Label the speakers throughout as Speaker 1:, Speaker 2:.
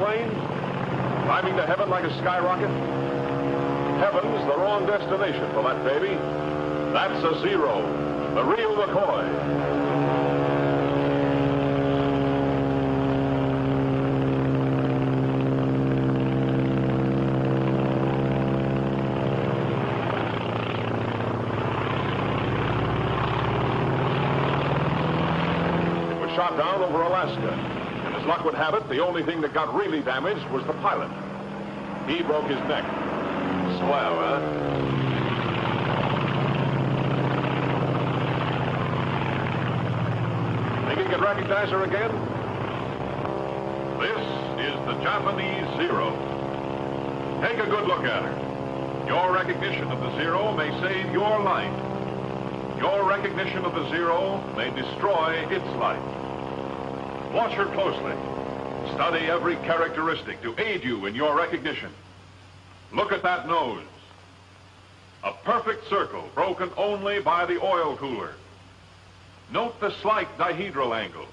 Speaker 1: airplane? Climbing to heaven like a skyrocket? Heaven's the wrong destination for that baby. That's a Zero, the real McCoy. Shot down over Alaska. And as luck would have it, the only thing that got really damaged was the pilot. He broke his neck. Swell, huh? Think you can recognize her again? This is the Japanese Zero. Take a good look at her. Your recognition of the Zero may save your life. Your recognition of the Zero may destroy its life. Watch her closely. Study every characteristic to aid you in your recognition. Look at that nose. A perfect circle broken only by the oil cooler. Note the slight dihedral angle.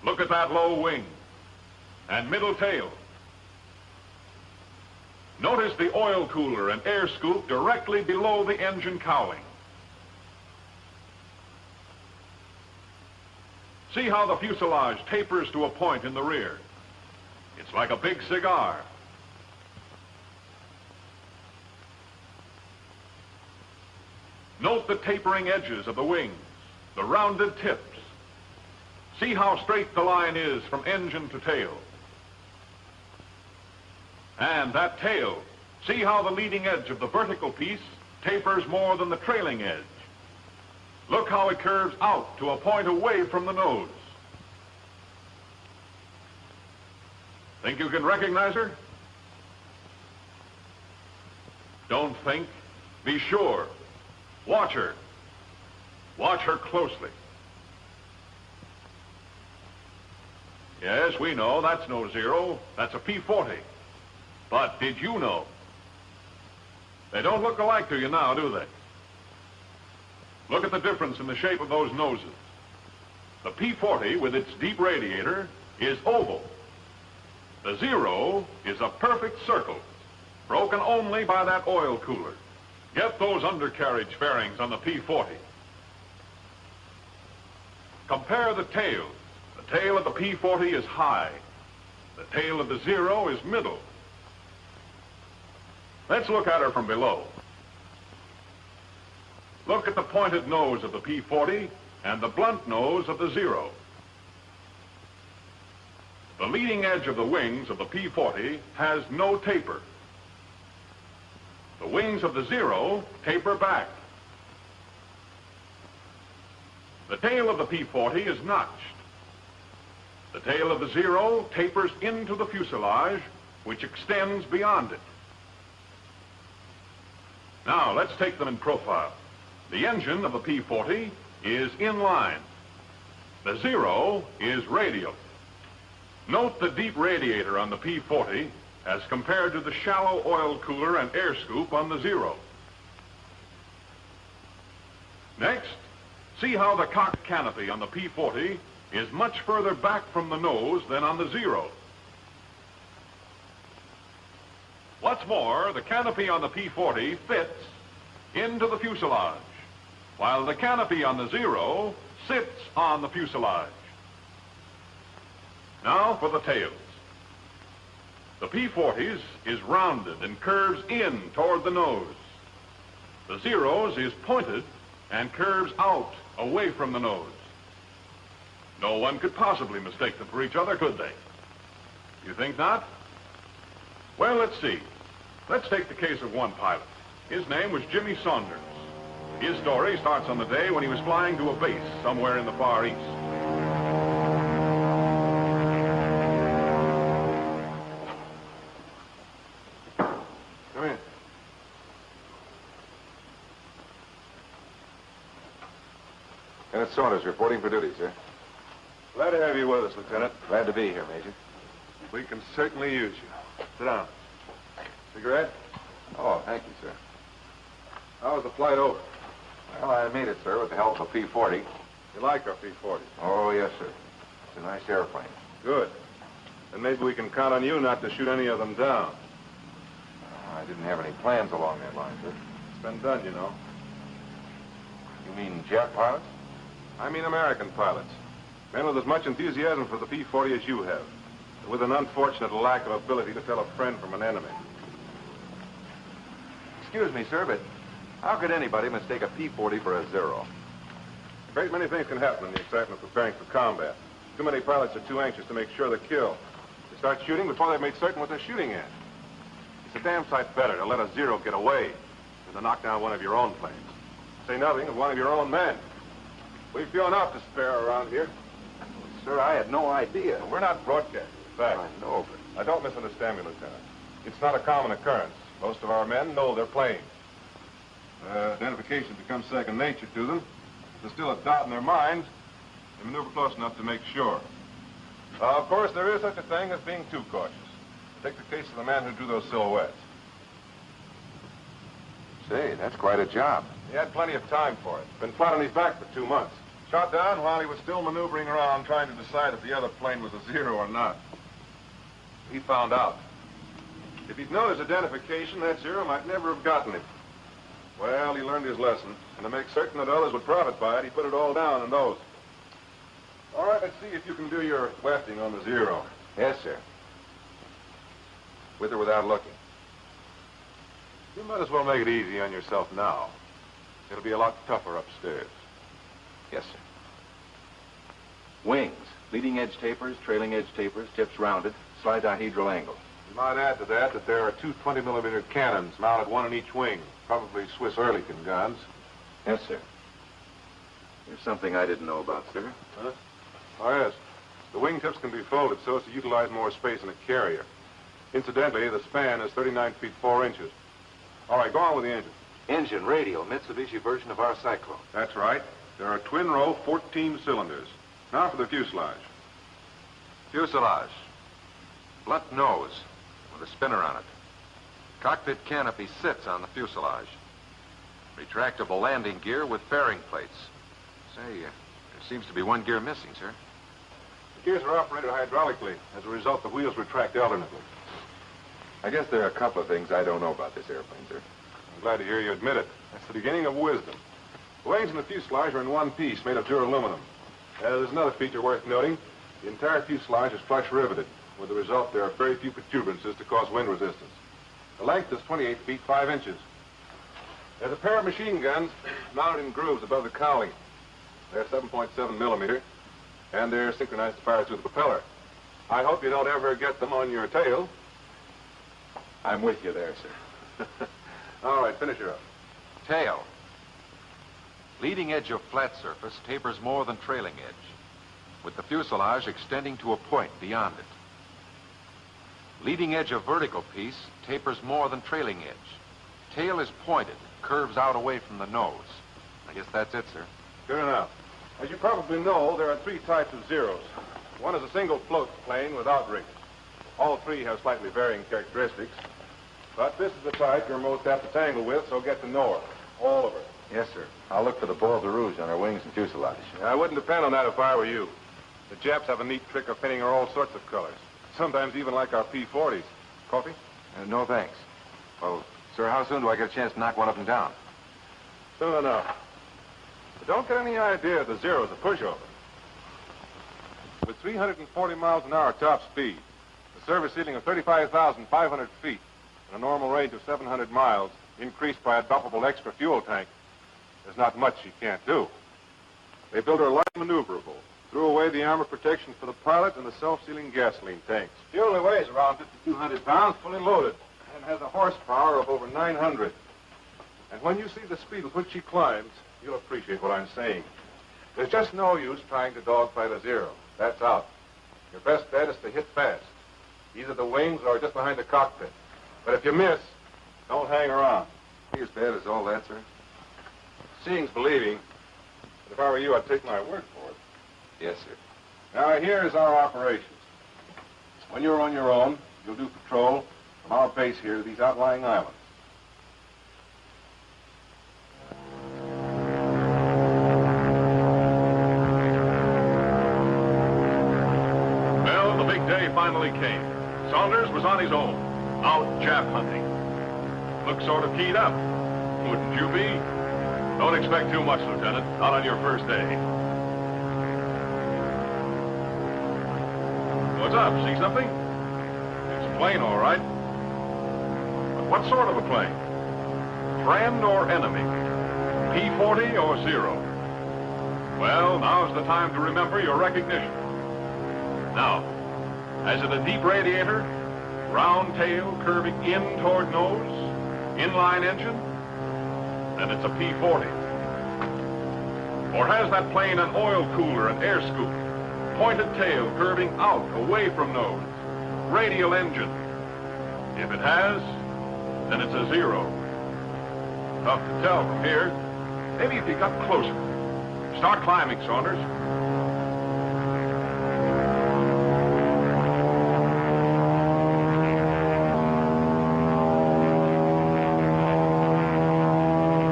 Speaker 1: Look at that low wing and middle tail. Notice the oil cooler and air scoop directly below the engine cowling. See how the fuselage tapers to a point in the rear. It's like a big cigar. Note the tapering edges of the wings, the rounded tips. See how straight the line is from engine to tail. And that tail, see how the leading edge of the vertical piece tapers more than the trailing edge. Look how it curves out to a point away from the nose. Think you can recognize her? Don't think. Be sure. Watch her. Watch her closely. Yes, we know that's no Zero. That's a P-40. But did you know? They don't look alike to you now, do they? Look at the difference in the shape of those noses. The P-40, with its deep radiator, is oval. The Zero is a perfect circle, broken only by that oil cooler. Get those undercarriage fairings on the P-40. Compare the tails. The tail of the P-40 is high. The tail of the Zero is middle. Let's look at her from below. Look at the pointed nose of the P-40 and the blunt nose of the Zero. The leading edge of the wings of the P-40 has no taper. The wings of the Zero taper back. The tail of the P-40 is notched. The tail of the Zero tapers into the fuselage, which extends beyond it. Now, let's take them in profile. The engine of the P-40 is in line. The Zero is radial. Note the deep radiator on the P-40 as compared to the shallow oil cooler and air scoop on the Zero. Next, see how the cocked canopy on the P-40 is much further back from the nose than on the Zero. What's more, the canopy on the P-40 fits into the fuselage, while the canopy on the Zero sits on the fuselage. Now for the tails. The P-40's is rounded and curves in toward the nose. The Zero's is pointed and curves out away from the nose. No one could possibly mistake them for each other, could they? You think not? Well, let's see. Let's take the case of one pilot. His name was Jimmy Saunders. His story starts on the day when he was flying to a base somewhere in the Far East.
Speaker 2: Come in. Lieutenant Saunders reporting for duty, sir.
Speaker 3: Glad to have you with us, Lieutenant.
Speaker 2: Glad to be here, Major.
Speaker 3: We can certainly use you. Sit down. Cigarette?
Speaker 2: Oh, thank you, sir.
Speaker 3: How was the flight over?
Speaker 2: Well, I made it, sir, with the help of a P-40.
Speaker 3: You like our P-40?
Speaker 2: Oh, yes, sir. It's a nice airplane.
Speaker 3: Good. Then maybe we can count on you not to shoot any of them down.
Speaker 2: I didn't have any plans along that line, sir.
Speaker 3: It's been done, you know.
Speaker 2: You mean Jap pilots?
Speaker 3: I mean American pilots. Men with as much enthusiasm for the P-40 as you have. And with an unfortunate lack of ability to tell a friend from an enemy.
Speaker 2: Excuse me, sir, but how could anybody mistake a P-40 for a Zero?
Speaker 3: A great many things can happen in the excitement of preparing for combat. Too many pilots are too anxious to make sure they kill. They start shooting before they've made certain what they're shooting at. It's a damn sight better to let a Zero get away than to knock down one of your own planes. Say nothing of one of your own men. We've few enough to spare around here.
Speaker 2: Sir, I had no idea.
Speaker 3: We're not broadcasting. In fact,
Speaker 2: I know, but...
Speaker 3: Now, don't misunderstand me, Lieutenant. It's not a common occurrence. Most of our men know their planes. Identification becomes second nature to them. If there's still a doubt in their minds, they maneuver close enough to make sure. Of course, there is such a thing as being too cautious. Take the case of the man who drew those silhouettes.
Speaker 2: Say, that's quite a job.
Speaker 3: He had plenty of time for it. Been flat on his back for 2 months. Shot down while he was still maneuvering around trying to decide if the other plane was a Zero or not. He found out. If he'd known his identification, that Zero might never have gotten him. Well, he learned his lesson, and to make certain that others would profit by it, he put it all down on those. All right, let's see if you can do your wefting on the Zero.
Speaker 2: Yes, sir. With or without looking?
Speaker 3: You might as well make it easy on yourself now. It'll be a lot tougher upstairs.
Speaker 2: Yes, sir. Wings. Leading edge tapers, trailing edge tapers, tips rounded, slight dihedral angle.
Speaker 3: You might add to that there are two 20-millimeter cannons mounted one in each wing, probably Swiss Ehrlichen guns.
Speaker 2: Yes, sir. There's something I didn't know about, sir.
Speaker 3: Huh? Oh, yes. The wingtips can be folded so as to utilize more space in a carrier. Incidentally, the span is 39 feet 4 inches. All right, go on with the engine.
Speaker 2: Engine, radial, Mitsubishi version of our Cyclone.
Speaker 3: That's right. There are twin-row 14 cylinders. Now for the fuselage.
Speaker 4: Fuselage. Blunt nose with a spinner on it. Cockpit canopy sits on the fuselage. Retractable landing gear with fairing plates. Say, there seems to be one gear missing, sir.
Speaker 3: The gears are operated hydraulically. As a result, the wheels retract alternately.
Speaker 2: I guess there are a couple of things I don't know about this airplane, sir.
Speaker 3: I'm glad to hear you admit it. That's the beginning of wisdom. The wings and the fuselage are in one piece, made of duraluminum. There's another feature worth noting. The entire fuselage is flush riveted. With the result, there are very few protuberances to cause wind resistance. The length is 28 feet 5 inches. There's a pair of machine guns mounted in grooves above the cowling. They're 7.7 millimeter, and they're synchronized to fire through the propeller. I hope you don't ever get them on your tail.
Speaker 2: I'm with you there, sir.
Speaker 3: All right, finish her up.
Speaker 4: Tail. Leading edge of flat surface tapers more than trailing edge, with the fuselage extending to a point beyond it. Leading edge of vertical piece tapers more than trailing edge. Tail is pointed, curves out away from the nose. I guess that's it, sir.
Speaker 3: Good enough. As you probably know, there are 3 types of Zeros. One is a single float plane with outriggers. All 3 have slightly varying characteristics. But this is the type you're most apt to tangle with, so get to know her. All of her.
Speaker 2: Yes, sir. I'll look for the balls of rouge on her wings and fuselage.
Speaker 3: I wouldn't depend on that if I were you. The Japs have a neat trick of painting her all sorts of colors. Sometimes even like our P-40s. Coffee?
Speaker 2: No, thanks. Well, sir, how soon do I get a chance to knock one of them down?
Speaker 3: Soon enough. But don't get any idea the Zero's a pushover. With 340 miles an hour top speed, a service ceiling of 35,500 feet, and a normal range of 700 miles, increased by a dumpable extra fuel tank, there's not much she can't do. They built her light maneuverable, threw away the armor protection for the pilot and the self-sealing gasoline tanks. She only weighs around 5,200 pounds, fully loaded, and has a horsepower of over 900. And when you see the speed with which she climbs, you'll appreciate what I'm saying. There's just no use trying to dogfight a Zero. That's out. Your best bet is to hit fast, either the wings or just behind the cockpit. But if you miss, don't hang around.
Speaker 2: Be as bad as all that, sir?
Speaker 3: Seeing's believing. But if I were you, I'd take my word for it.
Speaker 2: Yes, sir.
Speaker 3: Now, here's our operations. When you're on your own, you'll do patrol from our base here to these outlying islands.
Speaker 1: Well, finally came. Saunders was on his own, out Jap hunting. Looked sort of keyed up. Wouldn't you be? Don't expect too much, Lieutenant. Not on your first day. What's up? See something? It's a plane, all right. But what sort of a plane? Friend or enemy? P-40 or Zero? Well, now's the time to remember your recognition. Now, has it a deep radiator? Round tail curving in toward nose? Inline engine? Then it's a P-40. Or has that plane an oil cooler and air scoop? Pointed tail curving out away from nose? Radial engine? If it has, then it's a Zero. Tough to tell from here. Maybe if you got closer. Start climbing, Saunders.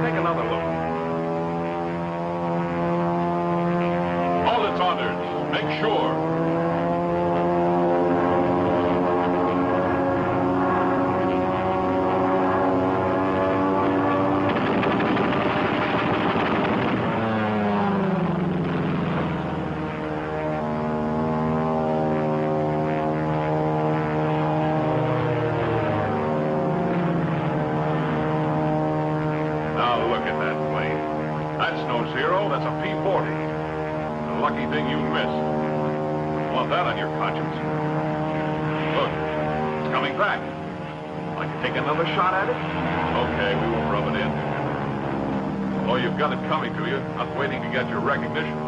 Speaker 1: Take another look. Hold it, Saunders. Make sure. That's a P-40. A lucky thing you missed. You want that on your conscience. Look, it's coming back. Like to take another shot at it? Okay, we won't rub it in. Oh, you've got it coming to you, not waiting to get your recognition.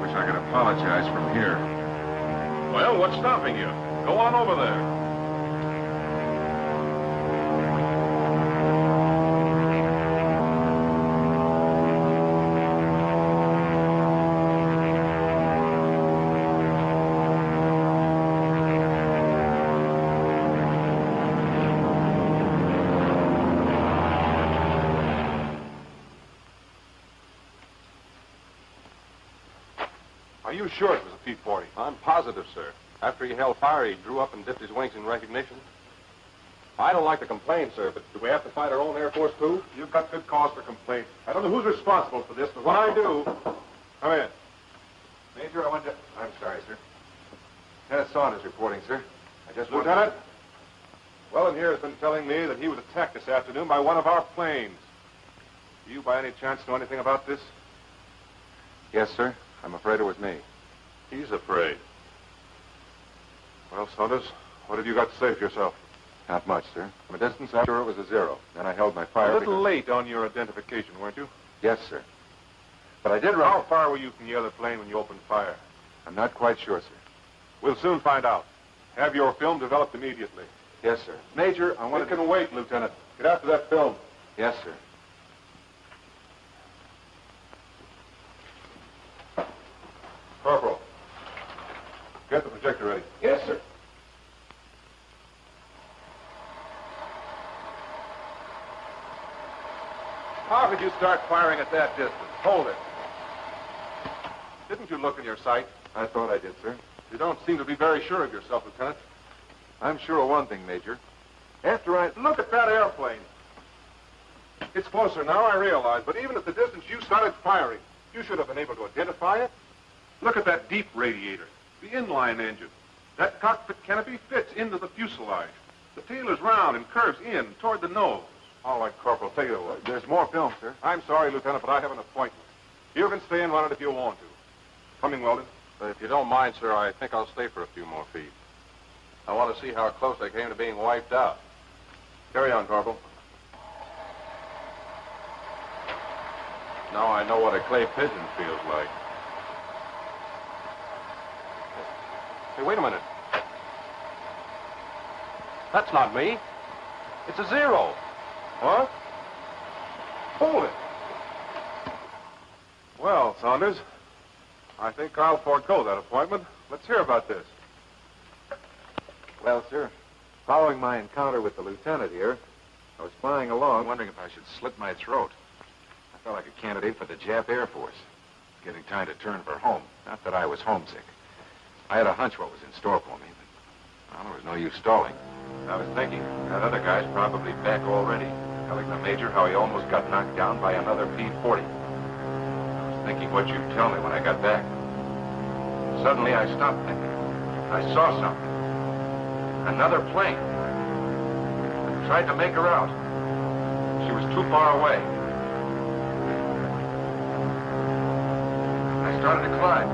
Speaker 4: Wish I could apologize from here.
Speaker 1: Well, what's stopping you? Go on over there.
Speaker 3: Are you sure it was a P-40?
Speaker 5: I'm positive, sir. After he held fire, he drew up and dipped his wings in recognition. I don't like to complain, sir, but do we have to fight our own Air Force, too?
Speaker 3: You've got good cause for complaint. I don't know who's responsible for this, but when I do... Come in.
Speaker 4: Major, I want to... I'm sorry, sir. Lieutenant Saunders reporting, sir. I just want
Speaker 3: Lieutenant, Wellen here has been telling me that he was attacked this afternoon by one of our planes. Do you, by any chance, know anything about this?
Speaker 4: Yes, sir. I'm afraid it was me.
Speaker 3: He's afraid. Well, Saunders, what have you got to say for yourself?
Speaker 4: Not much, sir. From a distance, I'm sure it was a Zero. Then I held my fire.
Speaker 3: A little late on your identification, weren't you?
Speaker 4: Yes, sir. But I did run...
Speaker 3: How far were you from the other plane when you opened fire?
Speaker 4: I'm not quite sure, sir.
Speaker 3: We'll soon find out. Have your film developed immediately.
Speaker 4: Yes, sir. Major, I want
Speaker 3: It can wait, Lieutenant. Get after that film.
Speaker 4: Yes, sir.
Speaker 3: Corporal, get the projector ready.
Speaker 4: Yes, sir.
Speaker 3: How could you start firing at that distance? Hold it. Didn't you look in your sight?
Speaker 4: I thought I did, sir.
Speaker 3: You don't seem to be very sure of yourself, Lieutenant.
Speaker 4: I'm sure of one thing, Major.
Speaker 3: After I... Look at that airplane. It's closer now, I realize, but even at the distance you started firing, you should have been able to identify it. Look at that deep radiator, the inline engine. That cockpit canopy fits into the fuselage. The tail is round and curves in toward the nose. All right, Corporal, take it away.
Speaker 4: There's more film, sir.
Speaker 3: I'm sorry, Lieutenant, but I have an appointment. You can stay and run it if you want to. Coming, Weldon.
Speaker 5: But if you don't mind, sir, I think I'll stay for a few more feet. I want to see how close I came to being wiped out.
Speaker 3: Carry on, Corporal.
Speaker 5: Now I know what a clay pigeon feels like. Hey, wait a minute. That's not me. It's a Zero.
Speaker 3: What? Hold it. Well, Saunders, I think I'll forego that appointment. Let's hear about this.
Speaker 4: Well, sir, following my encounter with the lieutenant here, I was flying along, wondering if I should slit my throat. I felt like a candidate for the Jap Air Force. Getting time to turn for home. Not that I was homesick. I had a hunch what was in store for me, but well, there was no use stalling. I was thinking that other guy's probably back already, telling the Major how he almost got knocked down by another P-40. I was thinking what you'd tell me when I got back. Suddenly, I stopped thinking. I saw something. Another plane. I tried to make her out. She was too far away. I started to climb.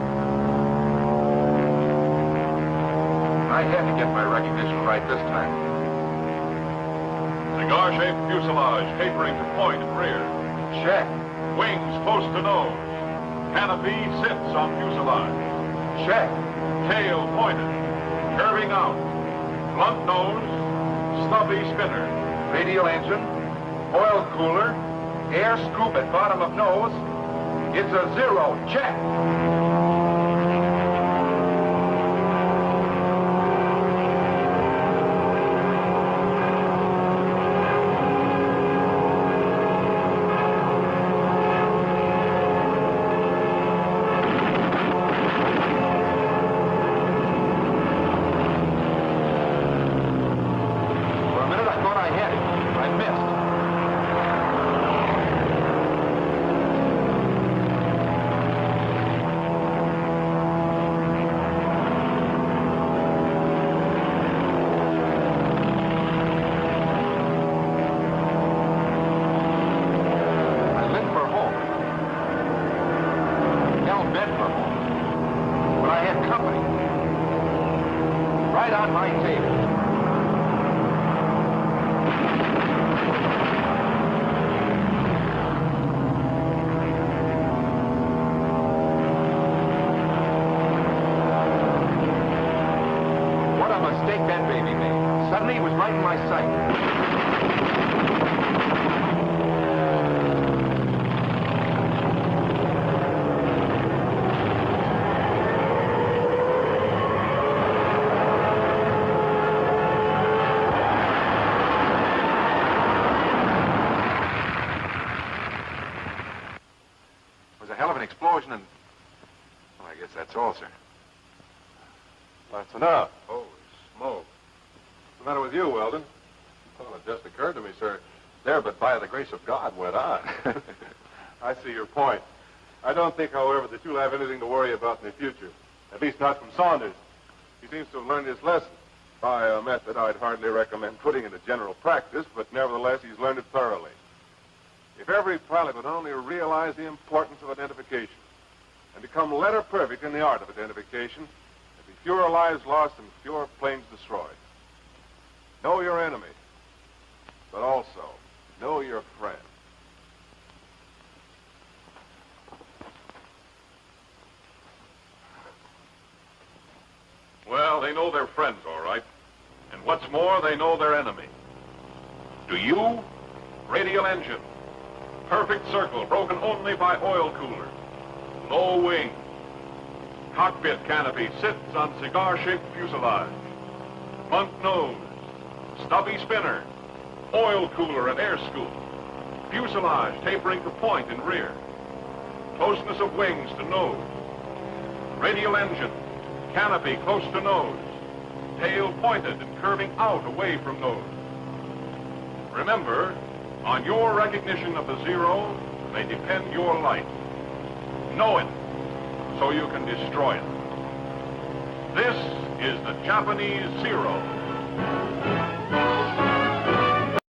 Speaker 4: I had to get my recognition right this time.
Speaker 1: Cigar-shaped fuselage tapering to point and rear.
Speaker 4: Check.
Speaker 1: Wings close to nose. Canopy sits on fuselage.
Speaker 4: Check.
Speaker 1: Tail pointed. Curving out. Blunt nose. Stubby spinner.
Speaker 4: Radial engine. Oil cooler. Air scoop at bottom of nose. It's a 0. Check. Explosion and... Well, I guess that's all, sir.
Speaker 3: That's enough. Holy smoke. What's the matter with you, Weldon? Well, it just occurred to me, sir. There, but by the grace of God, went on. I see your point. I don't think, however, that you'll have anything to worry about in the future. At least not from Saunders. He seems to have learned his lesson by a method I'd hardly recommend putting into general practice, but nevertheless, he's learned it thoroughly. If every pilot would only realize the importance of identification and become letter perfect in the art of identification, there'd be fewer lives lost and fewer planes destroyed. Know your enemy, but also know your friend.
Speaker 1: Well, they know their friends, all right. And what's more, they know their enemy. Do you? Radial engine. Perfect circle, broken only by oil cooler. Low wing. Cockpit canopy sits on cigar-shaped fuselage. Blunt nose. Stubby spinner. Oil cooler and air scoop. Fuselage tapering to point in rear. Closeness of wings to nose. Radial engine. Canopy close to nose. Tail pointed and curving out away from nose. Remember, on your recognition of the 0 may depend your life. Know it, so you can destroy it. This is the Japanese 0.